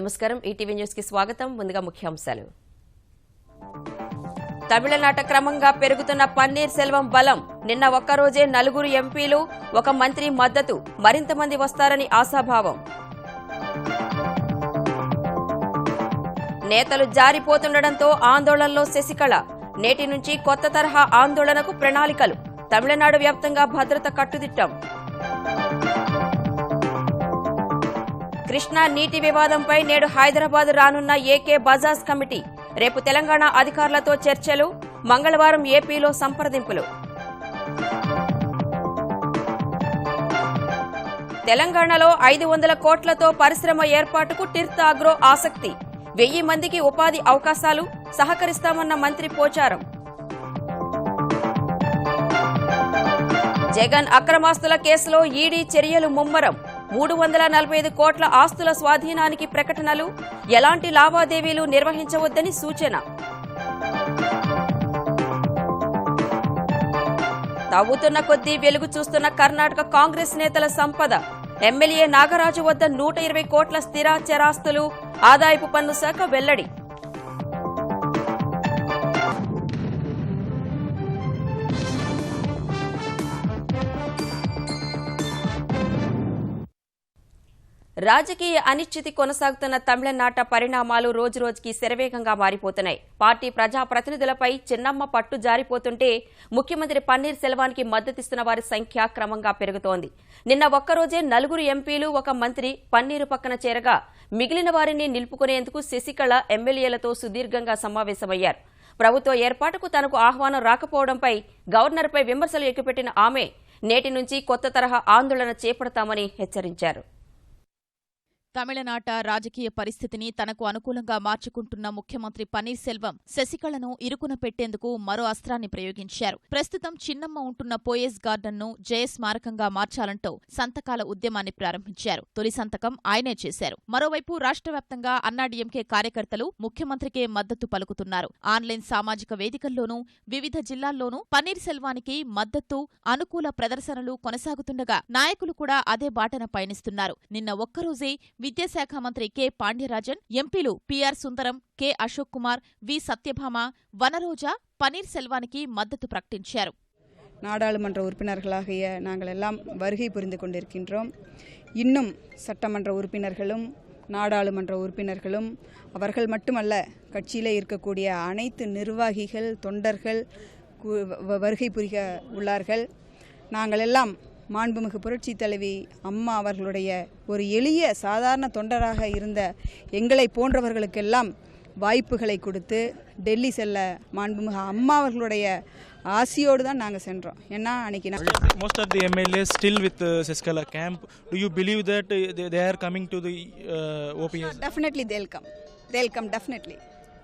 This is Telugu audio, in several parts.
నమస్కారం ఈటీవీ న్యూస్ కి స్వాగతం ముందుగా ముఖ్యాంశాలు తమిళనాట క్రమంగా పెరుగుతున్న పన్నీర్ సెల్వం బలం నిన్న ఒక్క రోజే 4 ఎంపీలు ఒక మంత్రి మద్దతు మరింత మంది వస్తారని ఆశాభావం నేతలు జారిపోతుండడంతో ఆందోళనలో శశికళ నేటి నుంచి కొత్త తరహా ఆందోళనకు ప్రణాళికలు తమిళనాడు వ్యాప్తంగా భద్రత కట్టుదిట్టం కృష్ణా నీటి వివాదంపై నేడు హైదరాబాద్ రానున్న ఏకే బజాజ్ కమిటీ రేపు తెలంగాణ అధికారులతో చర్చలు మంగళవారం ఏపీలో సంప్రదింపులు తెలంగాణలో 500 కోట్లతో పరిశ్రమ ఏర్పాటుకు టిర్త్ అగ్రో ఆసక్తి 1000 మందికి ఉపాధి అవకాశాలు సహకరిస్తామన్న మంత్రి పోచారం జగన్ అక్రమాస్తుల కేసులో ఈడీ చర్యలు ముమ్మరం 345 కోట్ల ఆస్తుల స్వాధీనానికి ప్రకటనలు ఎలాంటి లావాదేవీలు నిర్వహించవద్దని సూచన తవ్వుతున్న కొద్దీ వెలుగు చూస్తున్న కర్ణాటక కాంగ్రెస్ నేతల సంపద ఎమ్మెల్యే నాగరాజు వద్ద 120 కోట్ల స్థిర చరాస్తులు ఆదాయపు పన్ను శాఖ వెల్లడి రాజకీయ అనిశ్చితి కొనసాగుతున్న తమిళనాట పరిణామాలు రోజురోజుకి శరవేగంగా మారిపోతున్నాయి. పార్టీ ప్రజాప్రతినిధులపై చిన్నమ్మ పట్టు జారిపోతుంటే ముఖ్యమంత్రి పన్నీర్ సెల్వానికి మద్దతిస్తున్న వారి సంఖ్య క్రమంగా పెరుగుతోంది. నిన్న ఒక్కరోజే 4 ఎంపీలు ఒక మంత్రి పన్నీరు పక్కన చేరగా మిగిలిన వారిని నిలుపుకునేందుకు శశికళ ఎమ్మెల్యేలతో సుదీర్ఘంగా సమావేశమయ్యారు. ప్రభుత్వ ఏర్పాటుకు తనకు ఆహ్వానం రాకపోవడంపై గవర్నర్పై విమర్శలు ఎక్కుపెట్టిన ఆమె నేటి నుంచి కొత్త తరహా ఆందోళన చేపడతామని హెచ్చరించారు. తమిళనాట రాజకీయ పరిస్థితిని తనకు అనుకూలంగా మార్చుకుంటున్న ముఖ్యమంత్రి పన్నీర్ సెల్వం శశికళను ఇరుకున పెట్టేందుకు మరో అస్త్రాన్ని ప్రయోగించారు. ప్రస్తుతం చిన్నమ్మ ఉంటున్న పోయెస్ గార్డెన్ను జయస్మారకంగా మార్చాలంటూ సంతకాల ఉద్యమాన్ని ప్రారంభించారు. తొలి సంతకం ఆయనే చేశారు. మరోవైపు రాష్ట్ర వ్యాప్తంగా అన్నాడీఎంకే కార్యకర్తలు ముఖ్యమంత్రికే మద్దతు పలుకుతున్నారు. ఆన్లైన్ సామాజిక వేదికల్లోనూ వివిధ జిల్లాల్లోనూ పన్నీర్ సెల్వానికి మద్దతు అనుకూల ప్రదర్శనలు కొనసాగుతుండగా నాయకులు కూడా అదే బాటన పయనిస్తున్నారు. నిన్న ఒక్కరోజే విద్యాశాఖ మంత్రి కె పాండ్యరాజన్, ఎంపీలు పిఆర్ సుందరం, కె అశోక్ కుమార్, వి సత్యభామ, వనరోజా పన్నీర్ செல்வாనికి மద్దத்து பிரகட்டிச்சார். நாடாளுமன்ற உறுப்பினர்களாகிய நாங்கள் எல்லாம் வருகை புரிந்து கொண்டிருக்கின்றோம். இன்னும் சட்டமன்ற உறுப்பினர்களும் நாடாளுமன்ற உறுப்பினர்களும் அவர்கள் மட்டுமல்ல கட்சியிலே இருக்கக்கூடிய அனைத்து நிர்வாகிகள் தொண்டர்கள் வருகை புரிய உள்ளார்கள். நாங்கள் எல்லாம் மாண்புமிகு புரட்சி தலைவி அம்மா அவர்களுடைய ஒரு எளிய சாதாரண தொண்டராக இருந்த எங்களை போன்றவர்களுக்கெல்லாம் வாய்ப்புகளை கொடுத்து டெல்லி செல்ல மாண்புமிகு அம்மா அவர்களுடைய ஆசியோடு தான் நாங்கள் சென்றோம். ஏன்னா அன்னைக்கு most of the MLAs still with Sasikala camp. Do you believe that they are coming to the OPS? Definitely they'll come definitely.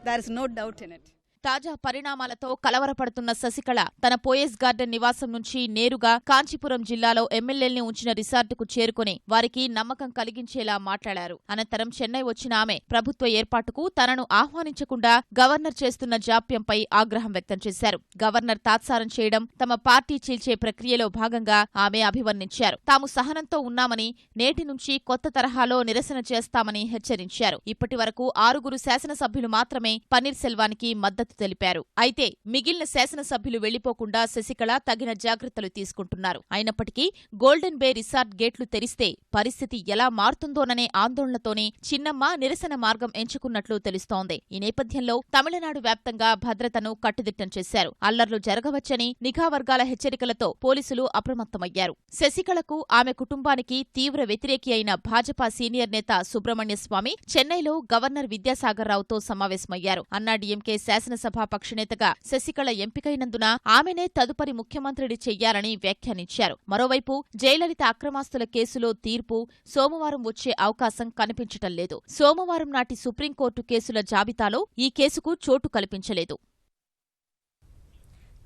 There is no doubt in it. తాజా పరిణామాలతో కలవరపడుతున్న శశికళ తన పోయెస్ గార్డెన్ నివాసం నుంచి నేరుగా కాంచీపురం జిల్లాలో ఎమ్మెల్యేల్ని ఉంచిన రిసార్టుకు చేరుకుని వారికి నమ్మకం కలిగించేలా మాట్లాడారు. అనంతరం చెన్నై వచ్చిన ఆమె ప్రభుత్వ ఏర్పాటుకు తనను ఆహ్వానించకుండా గవర్నర్ చేస్తున్న జాప్యంపై ఆగ్రహం వ్యక్తం చేశారు. గవర్నర్ తాత్సారం చేయడం తమ పార్టీ చీల్చే ప్రక్రియలో భాగంగా ఆమె అభివర్ణించారు. తాము సహనంతో ఉన్నామని నేటి నుంచి కొత్త తరహాలో నిరసన చేస్తామని హెచ్చరించారు. ఇప్పటి వరకు 6 శాసనసభ్యులు మాత్రమే పన్నీర్ సెల్వానికి మద్దతు తెలిపారు. అయితే మిగిలిన శాసనసభ్యులు వెళ్లిపోకుండా శశికళ తగిన జాగ్రత్తలు తీసుకుంటున్నారు. అయినప్పటికీ గోల్డెన్ బే రిసార్ట్ గేట్లు తెరిస్తే పరిస్థితి ఎలా మారుతుందోననే ఆందోళనతోనే చిన్నమ్మ నిరసన మార్గం ఎంచుకున్నట్లు తెలుస్తోంది. ఈ నేపథ్యంలో తమిళనాడు వ్యాప్తంగా భద్రతను కట్టుదిట్టం చేశారు. అల్లర్లు జరగవచ్చని నిఘా వర్గాల హెచ్చరికలతో పోలీసులు అప్రమత్తమయ్యారు. శశికళకు ఆమె కుటుంబానికి తీవ్ర వ్యతిరేకి అయిన భాజపా సీనియర్ నేత సుబ్రహ్మణ్య స్వామి చెన్నైలో గవర్నర్ విద్యాసాగర్ రావుతో సమావేశమయ్యారు. అన్నాడీఎంకే శాసనసభాపక్ష నేతగా శశికళ ఎంపికైనందున ఆమెనే తదుపరి ముఖ్యమంత్రిని చెయ్యాలని వ్యాఖ్యానించారు. మరోవైపు జయలలిత అక్రమాస్తుల కేసులో తీర్పు సోమవారం వచ్చే అవకాశం కనిపించటం లేదు. సోమవారం నాటి సుప్రీంకోర్టు కేసుల జాబితాలో ఈ కేసుకు చోటు కల్పించలేదు.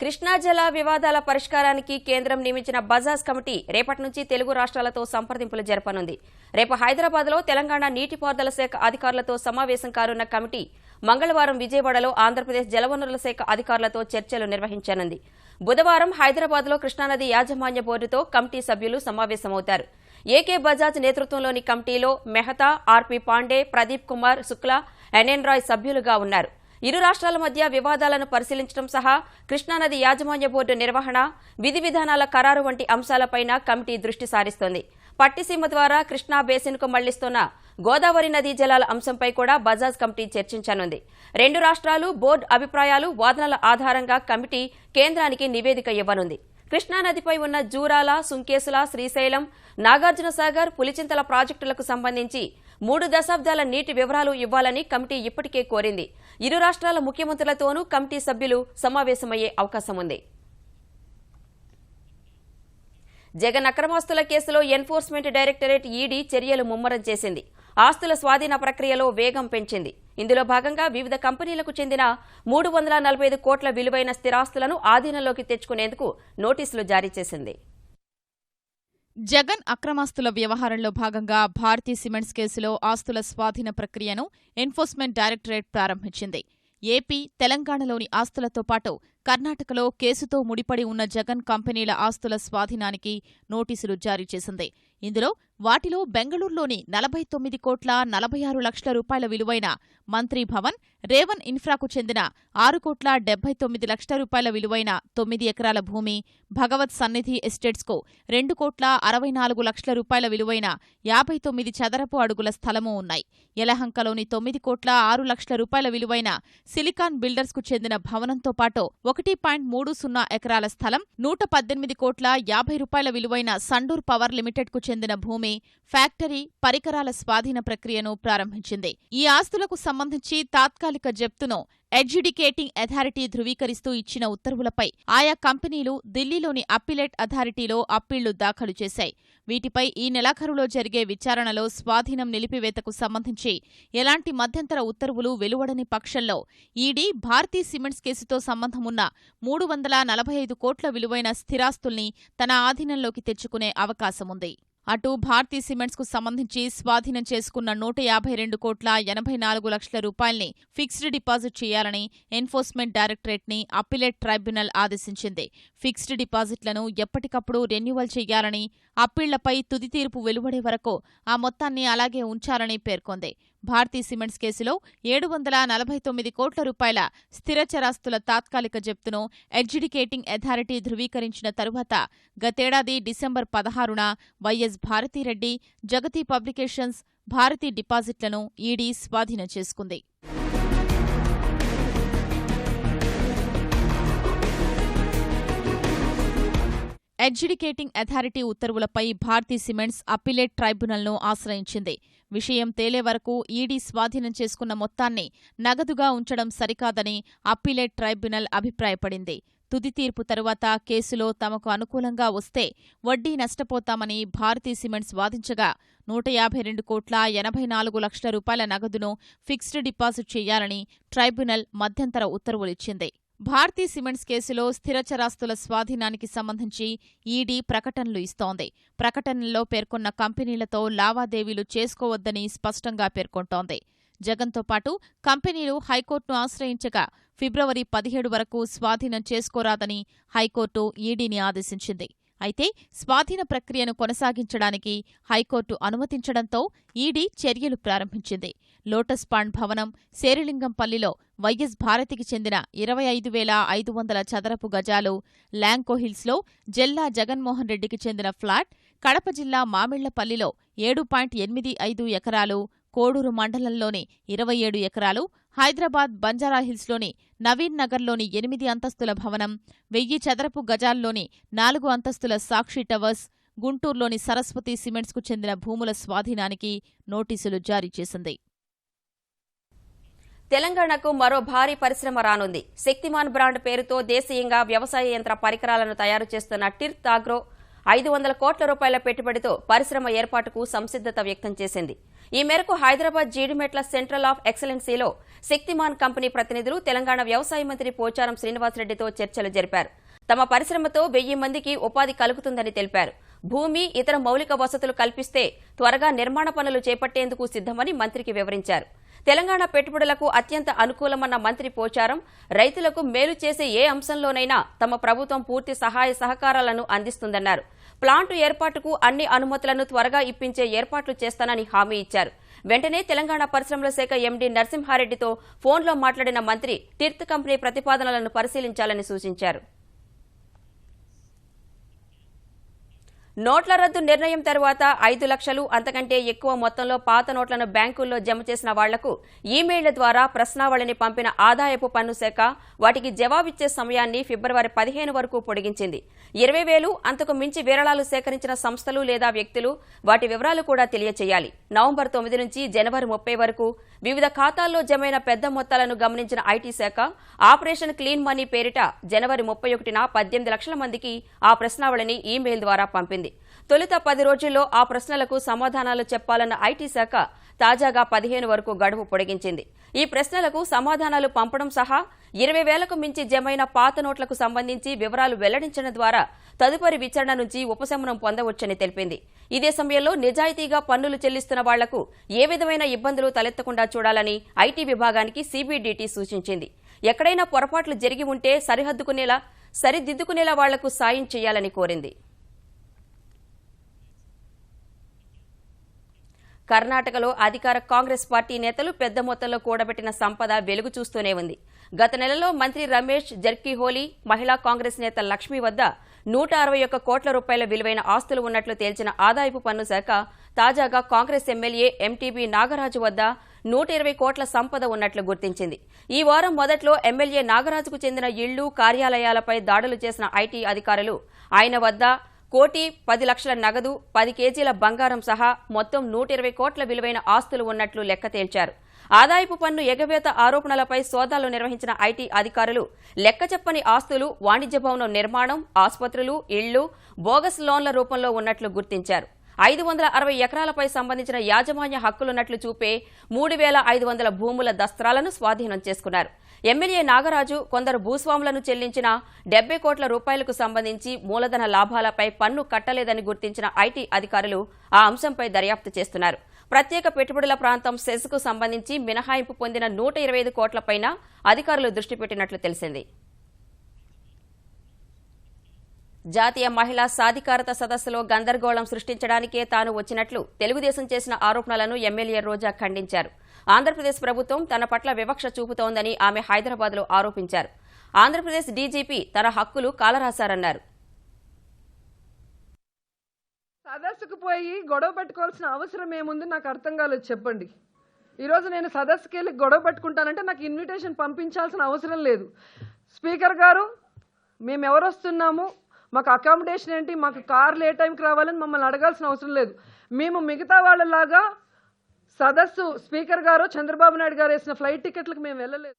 కృష్ణా జల వివాదాల పరిష్కారానికి కేంద్రం నియమించిన బజాజ్ కమిటీ రేపటి నుంచి తెలుగు రాష్ట్రాలతో సంప్రదింపులు జరపనుంది. రేపు హైదరాబాద్లో తెలంగాణ నీటిపారుదల శాఖ అధికారులతో సమావేశం కానున్న కమిటీ మంగళవారం విజయవాడలో ఆంధ్రప్రదేశ్ జలవనరుల శాఖ అధికారులతో చర్చలు నిర్వహించనుంది. బుధవారం హైదరాబాద్లో కృష్ణానది యాజమాన్య బోర్డుతో కమిటీ సభ్యులు సమావేశమవుతారు. ఏకే బజాజ్ నేతృత్వంలోని కమిటీలో మెహతా, ఆర్పి పాండే, ప్రదీప్ కుమార్ శుక్లా, ఎన్ఎన్ రాయ్ సభ్యులుగా ఉన్నారు. ఇరు రాష్ట్రాల మధ్య వివాదాలను పరిశీలించడం సహా కృష్ణానది యాజమాన్య బోర్డు నిర్వహణ, విధి విధానాల ఖరారు వంటి అంశాలపైన కమిటీ దృష్టి సారిస్తోంది. పట్టిసీమ ద్వారా కృష్ణా బేసిన్కు మళ్లిస్తున్న గోదావరి నదీ జలాల అంశంపై కూడా బజాజ్ కమిటీ చర్చించనుంది. రెండు రాష్ట్రాలు, బోర్డు అభిప్రాయాలు, వాదనల ఆధారంగా కమిటీ కేంద్రానికి నివేదిక ఇవ్వనుంది. కృష్ణానదిపై ఉన్న జూరాల, సుంకేసుల, శ్రీశైలం, నాగార్జునసాగర్, పులిచింతల ప్రాజెక్టులకు సంబంధించి 3 దశాబ్దాల నీటి వివరాలు ఇవ్వాలని కమిటీ ఇప్పటికే కోరింది. ఇరు రాష్ట్రాల ముఖ్యమంత్రులతోనూ కమిటీ సభ్యులు సమావేశమయ్యే అవకాశం ఉంది. జగన్ అక్రమాస్తుల కేసులో ఎన్ఫోర్స్మెంట్ డైరెక్టరేట్ ఈడీ చర్యలు ముమ్మరం చేసింది. ఆస్తుల స్వాధీన ప్రక్రియలో వేగం పెంచింది. ఇందులో భాగంగా వివిధ కంపెనీలకు చెందిన 345 కోట్ల విలువైన స్థిరాస్తులను ఆధీనంలోకి తెచ్చుకునేందుకు నోటీసులు జారీ చేసింది. జగన్ అక్రమాస్తుల వ్యవహారంలో భాగంగా భారతీ సిమెంట్స్ కేసులో ఆస్తుల స్వాధీన ప్రక్రియను ఎన్ఫోర్స్మెంట్ డైరెక్టరేట్ ప్రారంభించింది. ఏపీ, తెలంగాణలోని ఆస్తులతో పాటు కర్ణాటకలో కేసుతో ముడిపడి ఉన్న జగన్ కంపెనీల ఆస్తుల స్వాధీనానికి నోటీసులు జారీ చేసింది. ఇందులో వాటిలో బెంగళూరులోని 49 కోట్ల 46 లక్షల రూపాయల విలువైన మంత్రి భవన్, రేవన్ ఇన్ఫ్రాకు చెందిన 6 కోట్ల 79 లక్షల రూపాయల విలువైన 9 ఎకరాల భూమి, భగవత్ సన్నిధి ఎస్టేట్స్కు 2 కోట్ల 64 లక్షల రూపాయల విలువైన 59 చదరపు అడుగుల స్థలమూ ఉన్నాయి. యలహంకలోని 9 కోట్ల 6 లక్షల రూపాయల విలువైన సిలికాన్ బిల్డర్స్కు చెందిన భవనంతో పాటు 1.30 ఎకరాల స్థలం, 118 కోట్ల 50 రూపాయల విలువైన సండూర్ పవర్ లిమిటెడ్కు చెందిన భూమి, ఫ్యాక్టరీ, పరికరాల స్వాధీన ప్రక్రియను ప్రారంభించింది. ఈ ఆస్తులకు సంబంధించి తాత్కాలిక జప్తును అడ్జుడికేటింగ్ అథారిటీ ధృవీకరిస్తూ ఇచ్చిన ఉత్తర్వులపై ఆయా కంపెనీలు ఢిల్లీలోని అప్పీలేట్ అథారిటీలో అప్పీళ్లు దాఖలు చేశాయి. వీటిపై ఈ నెలాఖరులో జరిగే విచారణలో స్వాధీనం నిలిపివేతకు సంబంధించి ఎలాంటి మధ్యంతర ఉత్తర్వులు వెలువడని పక్షంలో ఈడీ భారతీ సిమెంట్స్ కేసుతో సంబంధమున్న 345 కోట్ల విలువైన స్థిరాస్తుల్ని తన ఆధీనంలోకి తెచ్చుకునే అవకాశముంది. అటు భారతీ సిమెంట్స్కు సంబంధించి స్వాధీనం చేసుకున్న 152 కోట్ల 84 లక్షల రూపాయల్ని ఫిక్స్డ్ డిపాజిట్ చేయాలని ఎన్ఫోర్స్మెంట్ డైరెక్టరేట్ని అప్పీలేట్ ట్రైబ్యునల్ ఆదేశించింది. ఫిక్స్డ్ డిపాజిట్లను ఎప్పటికప్పుడు రెన్యువల్ చేయాలని, అప్పీళ్లపై తుది తీర్పు వెలువడే వరకు ఆ మొత్తాన్ని అలాగే ఉంచాలని పేర్కొంది. భారతీ సిమెంట్స్ కేసులో 749 కోట్ల రూపాయల స్థిరచరాస్తుల తాత్కాలిక జప్తును అడ్జుడికేటింగ్ అథారిటీ ధృవీకరించిన తరువాత గతేడాది డిసెంబర్ 16న వైఎస్ భారతీరెడ్డి, జగతి పబ్లికేషన్స్, భారతీ డిపాజిట్లను ఈడీ స్వాధీనం చేసుకుంది. అడ్జుడికేటింగ్ అథారిటీ ఉత్తర్వులపై భారతీ సిమెంట్స్ అప్పీలేట్ ట్రైబ్యునల్ను ఆశ్రయించింది. విషయం తేలే వరకు ఈడీ స్వాధీనం చేసుకున్న మొత్తాన్ని నగదుగా ఉంచడం సరికాదని అప్పీలేట్ ట్రైబ్యునల్ అభిప్రాయపడింది. తుది తీర్పు తరువాత కేసులో తమకు అనుకూలంగా వస్తే వడ్డీ నష్టపోతామని భారతీ సిమెంట్స్ వాదించగా 152 కోట్ల 84 లక్షల రూపాయల నగదును ఫిక్స్డ్ డిపాజిట్ చేయాలని ట్రైబ్యునల్ మధ్యంతర ఉత్తర్వులిచ్చింది. భారతీ సిమెంట్స్ కేసులో స్థిరచరాస్తుల స్వాధీనానికి సంబంధించి ఈడీ ప్రకటనలు ఇస్తోంది. ప్రకటనల్లో పేర్కొన్న కంపెనీలతో లావాదేవీలు చేసుకోవద్దని స్పష్టంగా పేర్కొంటోంది. జగన్తో పాటు కంపెనీలు హైకోర్టును ఆశ్రయించగా ఫిబ్రవరి 17 వరకు స్వాధీనం చేసుకోరాదని హైకోర్టు ఈడీని ఆదేశించింది. అయితే స్వాధీన ప్రక్రియను కొనసాగించడానికి హైకోర్టు అనుమతించడంతో ఈడీ చర్యలు ప్రారంభించింది. లోటస్ పాండ్ భవనం, శేరిలింగంపల్లిలో వైఎస్ భారతికి చెందిన 25,500 చదరపు గజాలు, ల్యాంకోహిల్స్లో జెల్లా జగన్మోహన్ రెడ్డికి చెందిన ఫ్లాట్, కడప జిల్లా మామిళ్లపల్లిలో 7.85 ఎకరాలు, కోడూరు మండలంలోని 27 ఎకరాలు, హైదరాబాద్ బంజారాహిల్స్లోని నవీన్ నగర్లోని 8 అంతస్తుల భవనం, 1000 చదరపు గజాల్లోని 4 అంతస్తుల సాక్షి టవర్స్, గుంటూరులోని సరస్వతి సిమెంట్స్కు చెందిన భూముల స్వాధీనానికి నోటీసులు జారీ చేసింది. తెలంగాణకు మరో భారీ పరిశ్రమ రానుంది. శక్తిమాన్ బ్రాండ్ పేరుతో దేశీయంగా వ్యవసాయ యంత్ర పరికరాలను తయారు చేస్తున్న టిర్త్ ఆగ్రో 500 కోట్ల రూపాయల పెట్టుబడితో పరిశ్రమ ఏర్పాటుకు సంసిద్ధత వ్యక్తం చేసింది. ఈ మేరకు హైదరాబాద్ జీడిమెట్ల సెంట్రల్ ఆఫ్ ఎక్సలెన్సీలో శక్తిమాన్ కంపెనీ ప్రతినిధులు తెలంగాణ వ్యవసాయ మంత్రి పోచారం శ్రీనివాసరెడ్డితో చర్చలు జరిపారు. తమ పరిశ్రమతో 1000 మందికి ఉపాధి కలుగుతుందని తెలిపారు. భూమి, ఇతర మౌలిక వసతులు కల్పిస్తే త్వరగా నిర్మాణ పనులు చేపట్టేందుకు సిద్ధమని మంత్రికి వివరించారు. తెలంగాణ పెట్టుబడులకు అత్యంత అనుకూలమన్న మంత్రి పోచారం రైతులకు మేలు చేసే ఏ అంశంలోనైనా తమ ప్రభుత్వం పూర్తి సహాయ సహకారాలను అందిస్తుందన్నారు. ప్లాంటు ఏర్పాటుకు అన్ని అనుమతులను త్వరగా ఇప్పించే ఏర్పాట్లు చేస్తానని హామీ ఇచ్చారు. వెంటనే తెలంగాణ పరిశ్రమల శాఖ ఎండీ నరసింహారెడ్డితో ఫోన్లో మాట్లాడిన మంత్రి టిర్త్ కంపెనీ ప్రతిపాదనలను పరిశీలించాలని సూచించారు. నోట్ల రద్దు నిర్ణయం తర్వాత 5 లక్షలు అంతకంటే ఎక్కువ మొత్తంలో పాత నోట్లను బ్యాంకుల్లో జమ చేసిన వాళ్లకు ఈమెయిళ్ల ద్వారా ప్రశ్నావళిని పంపిన ఆదాయపు పన్ను శాఖ వాటికి జవాబిచ్చే సమయాన్ని ఫిబ్రవరి 15 వరకు పొడిగించింది. 20,000 అంతకు మించి విరాళాలు సేకరించిన సంస్థలు లేదా వ్యక్తులు వాటి వివరాలు కూడా తెలియచేయాలి. నవంబర్ 9 నుంచి జనవరి 30 వరకు వివిధ ఖాతాల్లో జమైన పెద్ద మొత్తాలను గమనించిన ఐటీ శాఖ ఆపరేషన్ క్లీన్ మనీ పేరిట జనవరి 31న 18 లక్షల మందికి ఆ ప్రశ్నావళిని ఈమెయిల్ ద్వారా పంపింది. తొలుత 10 రోజుల్లో ఆ ప్రశ్నలకు సమాధానాలు చెప్పాలన్న ఐటీ శాఖ తాజాగా 15 వరకు గడువు పొడిగించింది. ఈ ప్రశ్నలకు సమాధానాలు పంపడం సహా 20,000కు మించి జమైన పాత నోట్లకు సంబంధించి వివరాలు వెల్లడించడం ద్వారా తదుపరి విచారణ నుంచి ఉపశమనం పొందవచ్చని తెలిపింది. ఇదే సమయంలో నిజాయితీగా పన్నులు చెల్లిస్తున్న వాళ్లకు ఏ విధమైన ఇబ్బందులు తలెత్తకుండా చూడాలని ఐటీ విభాగానికి సీబీడీటీ సూచించింది. ఎక్కడైనా పొరపాట్లు జరిగి ఉంటే సరిదిద్దుకునేలా వాళ్లకు సాయం చేయాలని కోరింది. కర్ణాటకలో అధికార కాంగ్రెస్ పార్టీ నేతలు పెద్ద మొత్తంలో కూడబెట్టిన సంపద వెలుగు చూస్తూనే ఉంది. గత నెలలో మంత్రి రమేష్ జర్కిహోలీ మహిళా కాంగ్రెస్ నేత లక్ష్మి వద్ద 161 కోట్ల రూపాయల విలువైన ఆస్తులు ఉన్నట్లు తేల్చిన ఆదాయపు పన్ను శాఖ తాజాగా కాంగ్రెస్ ఎమ్మెల్యే ఎంటీబీ నాగరాజు వద్ద 120 కోట్ల సంపద ఉన్నట్లు గుర్తించింది. ఈ వారం మొదట్లో ఎమ్మెల్యే నాగరాజుకు చెందిన ఇళ్లు, కార్యాలయాలపై దాడులు చేసిన ఐటీ అధికారులు ఆయన వద్ద 1,10 లక్షల నగదు, 10 కేజీల బంగారం సహా మొత్తం 120 కోట్ల విలువైన ఆస్తులు ఉన్నట్లు లెక్క తేల్చారు. ఆదాయపు పన్ను ఎగవేత ఆరోపణలపై సోదాలు నిర్వహించిన ఐటీ అధికారులు లెక్క చెప్పని ఆస్తులు వాణిజ్య భవనం నిర్మాణం, ఆసుపత్రులు, ఇళ్లు, బోగస్ లోన్ల రూపంలో ఉన్నట్లు గుర్తించారు. 560 ఎకరాలపై సంబంధించిన యాజమాన్య హక్కులున్నట్లు చూపే 3,500 భూముల దస్త్రాలను స్వాధీనం చేసుకున్నారు. ఎమ్మెల్యే నాగరాజు కొందరు భూస్వాములను చెల్లించిన 70 కోట్ల రూపాయలకు సంబంధించి మూలధన లాభాలపై పన్ను కట్టలేదని గుర్తించిన ఐటీ అధికారులు ఆ అంశంపై దర్యాప్తు చేస్తున్నారు. ప్రత్యేక పెట్టుబడుల ప్రాంతం సెస్కు సంబంధించి మినహాయింపు పొందిన 125 కోట్లపైన అధికారులు దృష్టి పెట్టినట్లు తెలిసింది. జాతీయ మహిళా సాధికారత సదస్సులో గందరగోళం సృష్టించడానికే తాను వచ్చినట్లు తెలుగుదేశం చేసిన ఆరోపణలను ఎమ్మెల్యే రోజా ఖండించారు. ఆంధ్రప్రదేశ్ ప్రభుత్వం తన పట్ల వివక్ష చూపుతోందని ఆమె హైదరాబాద్లో ఆరోపించారు. ఆంధ్రప్రదేశ్ డీజీపీ తన హక్కులు కాలరాశారన్నారు. సదస్సుకు పోయి గొడవ పెట్టుకోవాల్సిన అవసరం ఏముంది నాకు అర్థం కాలేదు, చెప్పండి. ఈరోజు నేను సదస్సుకి వెళ్ళి గొడవ పెట్టుకుంటానంటే నాకు ఇన్విటేషన్ పంపించాల్సిన అవసరం లేదు. స్పీకర్ గారు, మేము ఎవరు వస్తున్నాము, మాకు అకామిడేషన్ ఏంటి, మాకు కార్లు ఏ టైంకి రావాలని మమ్మల్ని అడగాల్సిన అవసరం లేదు. మేము మిగతా వాళ్ళలాగా సదస్సు స్పీకర్ గారు చంద్రబాబు నాయుడు గారు వేసిన ఫ్లైట్ టికెట్లకు మేము వెళ్ళలేదు.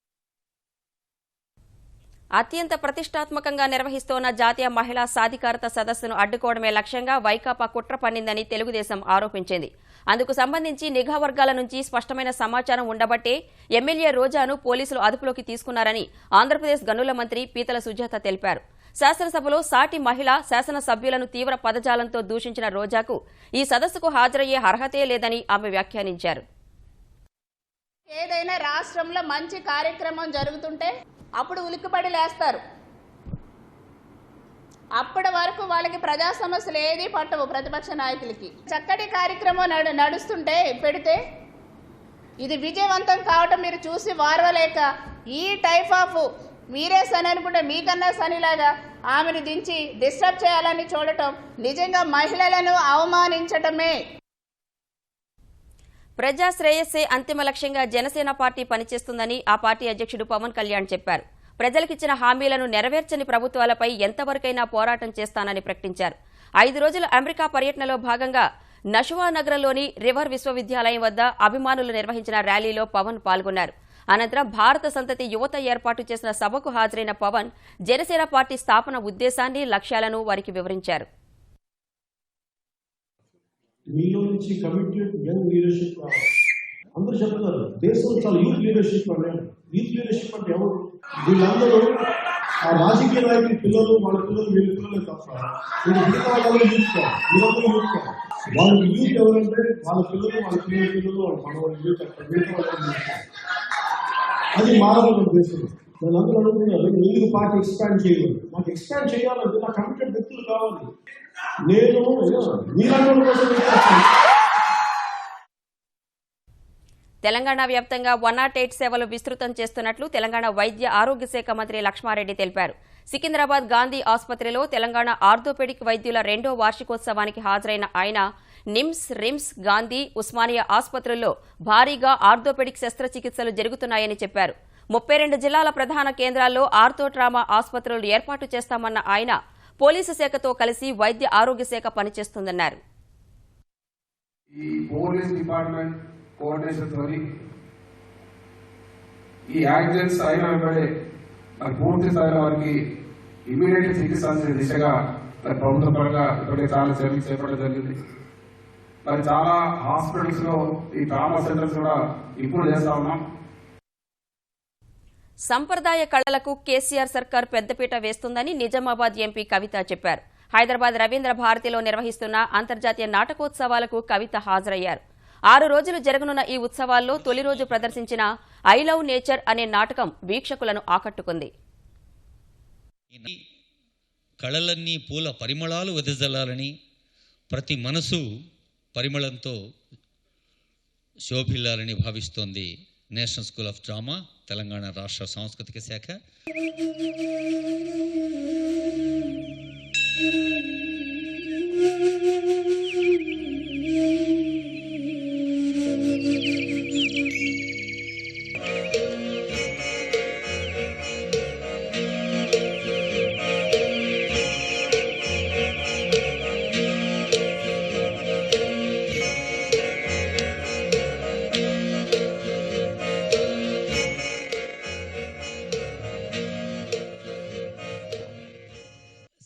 అత్యంత ప్రతిష్టాత్మకంగా నిర్వహిస్తోన్న జాతీయ మహిళా సాధికారత సదస్సును అడ్డుకోవడమే లక్ష్యంగా వైకాపా కుట్ర పన్నిందని తెలుగుదేశం ఆరోపించింది. అందుకు సంబంధించి నిఘా వర్గాల నుంచి స్పష్టమైన సమాచారం ఉండబట్టే ఎమ్మెల్యే రోజాను పోలీసులు అదుపులోకి తీసుకున్నారని ఆంధ్రప్రదేశ్ గనుల మంత్రి పీతల సుజాత తెలిపారు. శాసనసభలో సాటి మహిళ శాసనసభ్యులను తీవ్ర పదజాలంతో దూషించిన రోజాకు ఈ సదస్సుకు హాజరయ్యే అర్హతే లేదని ఆమె వ్యాఖ్యానించారు. ఏదైనా రాష్ట్రంలో మంచి కార్యక్రమం జరుగుతుంటే అప్పుడు ఉలిక్కిపడి లేస్తారు. అప్పటి వరకు వాళ్ళకి ప్రజా సమస్యలు ఏది పట్టవు. ప్రతిపక్ష నాయకులకి చక్కటి కార్యక్రమం నడుస్తుంటే పెడితే ఇది విజయవంతం కావటం మీరు చూసి వారవలేక ఈ టైప్ ఆఫ్ మీరే సని అనుకుంటే మీకన్నా సనిలాగా ఆమెను దించి డిస్టర్బ్ చేయాలని చూడటం నిజంగా మహిళలను అవమానించటమే. ప్రజా శ్రేయస్సే అంతిమ లక్ష్యంగా జనసేన పార్టీ పనిచేస్తుందని ఆ పార్టీ అధ్యక్షుడు పవన్ కళ్యాణ్ చెప్పారు. ప్రజలకిచ్చిన హామీలను నెరవేర్చని ప్రభుత్వాలపై ఎంతవరకైనా పోరాటం చేస్తానని ప్రకటించారు. 5 రోజుల అమెరికా పర్యటనలో భాగంగా నషువా నగరంలోని రివర్ విశ్వవిద్యాలయం వద్ద అభిమానులు నిర్వహించిన ర్యాలీలో పవన్ పాల్గొన్నారు. అనంతరం భారత సంతతి యువత ఏర్పాటు చేసిన సభకు హాజరైన పవన్ జనసేన పార్టీ స్థాపన ఉద్దేశాన్ని, లక్ష్యాలను వారికి వివరించారు. మీలో నుంచి కమిటెడ్ యంగ్ లీడర్షిప్ కావాలి. అందరూ చెప్తున్నారు దేశం చాలా యూత్ లీడర్షిప్ అన్నారు. యూత్ లీడర్షిప్ అంటే ఎవరు? వీళ్ళందరూ ఆ రాజకీయ నాయకుల పిల్లలు, వాళ్ళ పిల్లలు, వీళ్ళ పిల్లలే తప్ప మిగతా వాళ్ళందరూ యూత్ కాదు. వీళ్ళందరూ యూత్ కాదు. వాళ్ళకి యూత్ ఎవరంటే వాళ్ళ పిల్లలు, వాళ్ళ పిల్లల పిల్లలు, వాళ్ళ మనవాళ్ళు యూత్ అంటారు. మిగతా వాళ్ళు అది మారదు దేశంలో. వాళ్ళందరూ అనుకుంటున్నారు ఎందుకు పార్టీ ఎక్స్పాండ్ చేయలేదు. మాకు ఎక్స్పాండ్ చేయాలంటే నా కమిటెడ్ వ్యక్తులు కావాలి. నేను మీలాంటి కోసం తెలంగాణ వ్యాప్తంగా 108 సేవలు విస్తృతం చేస్తున్నట్లు తెలంగాణ వైద్య ఆరోగ్య శాఖ మంత్రి లక్ష్మారెడ్డి తెలిపారు. సికింద్రాబాద్ గాంధీ ఆసుపత్రిలో తెలంగాణ ఆర్థోపెడిక్ వైద్యుల 2వ వార్షికోత్సవానికి హాజరైన ఆయన నిమ్స్, రిమ్స్, గాంధీ, ఉస్మానియా ఆసుపత్రుల్లో భారీగా ఆర్థోపెడిక్ శస్త్రచికిత్సలు జరుగుతున్నాయని చెప్పారు. 32 జిల్లాల ప్రధాన కేంద్రాల్లో ఆర్థో ట్రామా ఆసుపత్రులు ఏర్పాటు చేస్తామన్న ఆయన పోలీసు శాఖతో కలిసి వైద్య ఆరోగ్య శాఖ పనిచేస్తుందన్నారు. కోఆర్డినేషన్ ఈ యాక్సిడెంట్స్ అయిన వెంబడే మరి పూర్తి స్థాయిలో వారికి ఇమీడియట్ చికిత్స అందించే దిశగా మరి ప్రభుత్వ పరంగా ఇప్పటికే చాలా చర్యలు చేపట్టడం జరిగింది. మరి చాలా హాస్పిటల్స్ లో ఈ ట్రామా సెంటర్స్ కూడా ఇంప్రూవ్ చేస్తా ఉన్నాం. సంప్రదాయ కళలకు కేసీఆర్ సర్కార్ పెద్దపీట వేస్తుందని నిజామాబాద్ ఎంపీ కవిత చెప్పారు. హైదరాబాద్ రవీంద్ర భారతిలో నిర్వహిస్తున్న అంతర్జాతీయ నాటకోత్సవాలకు కవిత హాజరయ్యారు. 6 రోజులు జరగనున్న ఈ ఉత్సవాల్లో తొలి రోజు ప్రదర్శించిన ఐ లవ్ నేచర్ అనే నాటకం వీక్షకులను ఆకట్టుకుంది. కళలన్నీ పూల పరిమళాలు వెదజల్లాలని, ప్రతి మనసు పరిమళంతో శోభిల్లాలని భావిస్తోంది national school of drama, Telangana రాష్ట్ర సాంస్కృతిక శాఖ.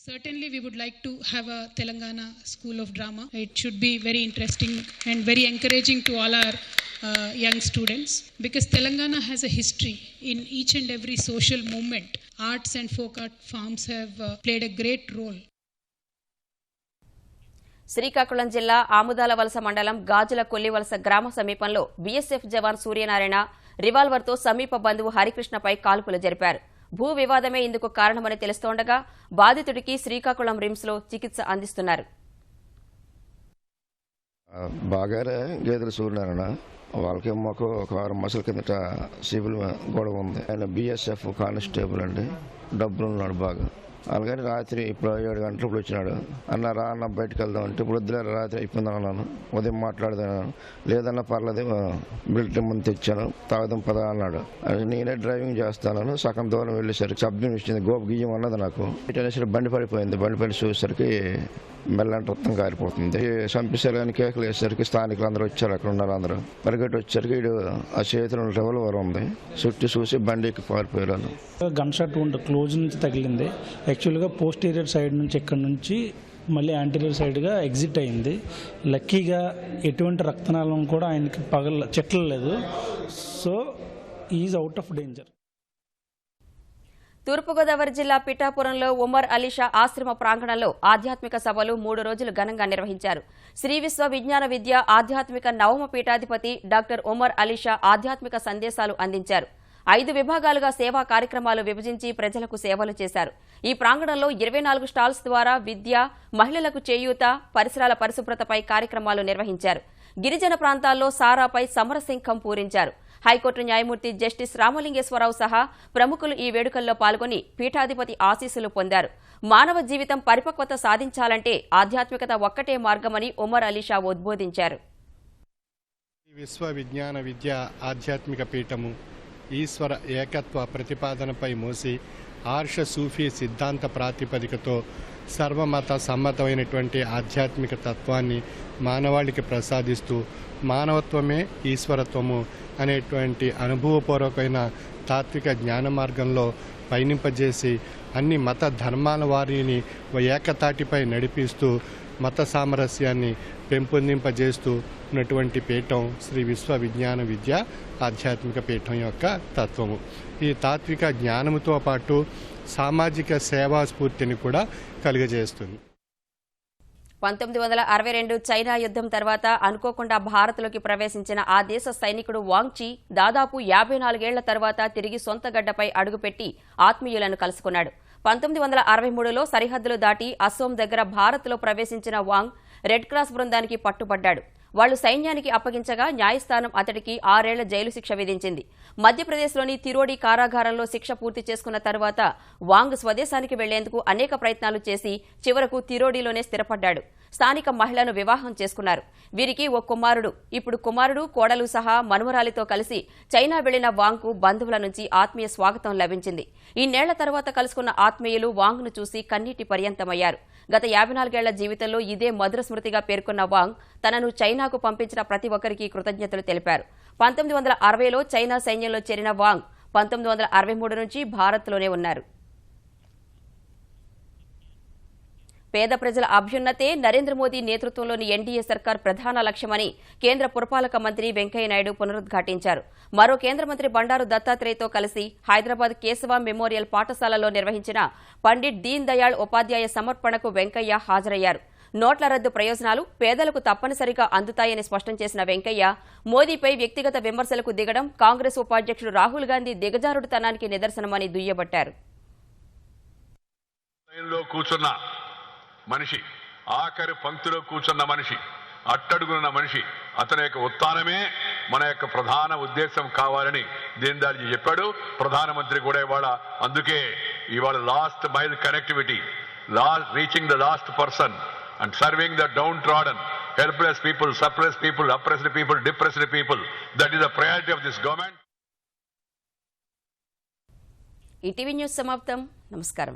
Certainly we would like to have a Telangana School of Drama. It should be very interesting and very encouraging to all our young students, because Telangana has a history in each and every social movement. Arts and folk art forms have played a great role. Srikakulam జిల్లా ఆముదాల వలస మండలం గాజుల కొల్లివలస గ్రామ సమీపంలో బీఎస్ఎఫ్ జవాన్ సూర్యనారాయణ రివాల్వర్తో సమీప బంధువు హరికృష్ణపై కాల్పులు జరిపారు. భూ వివాదమే ఇందుకు కారణమని తెలుస్తోండగా బాధితుడికి శ్రీకాకుళం రిమ్స్లో చికిత్స అందిస్తున్నారు. బాగానే గేదెల సూర్యనారాయణ వాళ్ళకి మాకు ఒక 6 మాసాల కిందట సివిల్ గొడవ ఉంది. ఆయన బీఎస్ఎఫ్ కానిస్టేబుల్ అండి, డబ్బులు ఉన్నాడు బాగా. అలాగని రాత్రి ఇప్పుడు 7 గంటలకు వచ్చినాడు. అన్న రా అన్న బయటకు వెళ్దాం అంటే ఇప్పుడు వద్దులే రాత్రి అయిపోయింది అన్నాను. ఉదయం మాట్లాడదాను, లేదన్నా పర్లేదు బిల్ట్ ముందు తెచ్చాను తాగుదాం పదా అన్నాడు. నేనే డ్రైవింగ్ చేస్తాను. సగం దూరం వెళ్ళేసరికి శబ్దం ఇచ్చింది, గోప గియ్యం అన్నది నాకు. ఇటనేసరికి బండి పడిపోయింది. బండి పడి చూసేసరికి మెల్లంటి రక్తం కారిపోతుంది. చంపేశారు కానీ కేకలు వేసేసరికి స్థానికులు అందరూ వచ్చారు. అక్కడ ఉన్నారు అందరూ. పరిగెట్టి వచ్చేసరికి వీడు ఆ చేతిలో రివాల్వర్ ఉంది, చుట్టూ చూసి బండికి పారిపోయాను. గన్ షాట్ క్లోజ్ నుంచి తగిలింది. యాక్చువల్గా పోస్టీరియర్ సైడ్ నుంచి ఇక్కడ నుంచి మళ్ళీ యాంటీరియర్ సైడ్గా ఎగ్జిట్ అయింది. లక్కీగా ఎటువంటి రక్తనాళం కూడా ఆయనకి చెట్లలేదు. So is out of danger. Thoorpu Godavari జిల్లా పిఠాపురంలో ఉమర్ అలీషా ఆశ్రమ ప్రాంగణంలో ఆధ్యాత్మిక సభలు 3 రోజులు ఘనంగా నిర్వహించారు. శ్రీ విశ్వ విజ్ఞాన విద్య ఆధ్యాత్మిక నవమ పీఠాధిపతి డాక్టర్ ఉమర్ అలీషా ఆధ్యాత్మిక సందేశాలు అందించారు. 5 విభాగాలుగా సేవా కార్యక్రమాలు విభజించి ప్రజలకు సేవలు చేశారు. ఈ ప్రాంగణంలో 24 స్టాల్స్ ద్వారా విద్య, మహిళలకు చేయూత, పరిసరాల పరిశుభ్రతపై కార్యక్రమాలు నిర్వహించారు. గిరిజన ప్రాంతాల్లో సారాపై సమరశంఖం పూరించారు. హైకోర్టు న్యాయమూర్తి జస్టిస్ రామలింగేశ్వరరావు సహా ప్రముఖులు ఈ వేడుకల్లో పాల్గొని పీఠాధిపతి ఆశీస్సులు పొందారు. మానవ జీవితం పరిపక్వత సాధించాలంటే ఆధ్యాత్మికత ఒక్కటే మార్గమని ఉమర్ అలీషా ఉద్బోధించారు. విశ్వ విజ్ఞాన విద్య ఆధ్యాత్మిక పీఠము ఈశ్వర ఏకత్వ ప్రతిపాదనపై మోసి ఆర్ష సూఫీ సిద్ధాంత ప్రాతిపదికతో సర్వమత సమ్మతమైనటువంటి ఆధ్యాత్మిక తత్వాన్ని మానవాళికి ప్రసాదిస్తూ మానవత్వమే ఈశ్వరత్వము అనేటువంటి అనుభవపూర్వకమైన తాత్విక జ్ఞాన మార్గంలో పయనింపజేసి అన్ని మత ధర్మాల వారిని ఏకతాటిపై నడిపిస్తూ మత సామరస్యాన్ని పెంపొందింపజేస్తూ ఉన్నటువంటి పీఠం శ్రీ విశ్వ విజ్ఞాన విద్య ఆధ్యాత్మిక పీఠం యొక్క తత్వము. ఈ తాత్విక జ్ఞానముతో పాటు సామాజిక సేవా స్ఫూర్తిని కూడా కలుగజేస్తుంది. 1962 చైనా యుద్ధం తర్వాత అనుకోకుండా భారత్లోకి ప్రవేశించిన ఆ దేశ సైనికుడు వాంగ్చీ దాదాపు 54 ఏళ్ల తర్వాత తిరిగి సొంత గడ్డపై అడుగుపెట్టి ఆత్మీయులను కలుసుకున్నాడు. 1963లో సరిహద్దులు దాటి అసోం దగ్గర భారత్లో ప్రవేశించిన వాంగ్ రెడ్ క్రాస్ బృందానికి పట్టుబడ్డాడు. వాళ్లు సైన్యానికి అప్పగించగా న్యాయస్థానం అతడికి 6 ఏళ్ల జైలు శిక్ష విధించింది. మధ్యప్రదేశ్లోని తిరోడి కారాగారంలో శిక్ష పూర్తి చేసుకున్న తర్వాత వాంగ్ స్వదేశానికి వెళ్లేందుకు అనేక ప్రయత్నాలు చేసి చివరకు తిరోడిలోనే స్థిరపడ్డాడు. స్థానిక మహిళను వివాహం చేసుకున్నారు. వీరికి ఓ కుమారుడు. ఇప్పుడు కుమారుడు, కోడలు సహా మనుమరాలితో కలిసి చైనా వెళ్లిన వాంగ్కు బంధువుల నుంచి ఆత్మీయ స్వాగతం లభించింది. ఇన్నేళ్ల తర్వాత కలుసుకున్న ఆత్మీయులు వాంగ్ను చూసి కన్నీటి పర్యంతమయ్యారు. గత 54 ఏళ్ల జీవితంలో ఇదే మధుర స్మృతిగా పేర్కొన్న వాంగ్ తనను చైనాకు పంపించిన ప్రతి ఒక్కరికి కృతజ్ఞతలు తెలిపారు. 1960లో చైనా సైన్యంలో చేరిన వాంగ్ 1963 నుంచి భారత్లోనే ఉన్నారు. పేద ప్రజల అభ్యున్నతే నరేంద్ర మోదీ నేతృత్వంలోని ఎన్డీఏ సర్కార్ ప్రధాన లక్ష్యమని కేంద్ర పురపాలక మంత్రి వెంకయ్యనాయుడు పునరుద్ఘాటించారు. మరో కేంద్ర మంత్రి బండారు దత్తాత్రేయతో కలిసి హైదరాబాద్ కేశవ మెమోరియల్ పాఠశాలలో నిర్వహించిన పండిట్ దీన్ దయాళ్ ఉపాధ్యాయ సమర్పణకు వెంకయ్య హాజరయ్యారు. నోట్ల రద్దు ప్రయోజనాలు పేదలకు తప్పనిసరిగా అందుతాయని స్పష్టం చేసిన వెంకయ్య మోదీపై వ్యక్తిగత విమర్శలకు దిగడం కాంగ్రెస్ ఉపాధ్యక్షుడు రాహుల్ గాంధీ దిగజారుడుతనానికి నిదర్శనమని దుయ్యబట్టారు. మనిషి, ఆఖరి పంక్తిలో కూర్చున్న మనిషి, అట్టడుగున్న మనిషి, అతని యొక్క ఉత్థానమే మన యొక్క ప్రధాన ఉద్దేశం కావాలని దీన్ దయాళ్ జీ చెప్పాడు. ప్రధానమంత్రి కూడా అందుకే ఇవాళ last mile connectivity, reaching the last person and serving the down trodden, helpless people, suppressed people, oppressed people, depressed people. That is the priority of this government. ETV news సమాప్తం. నమస్కారం.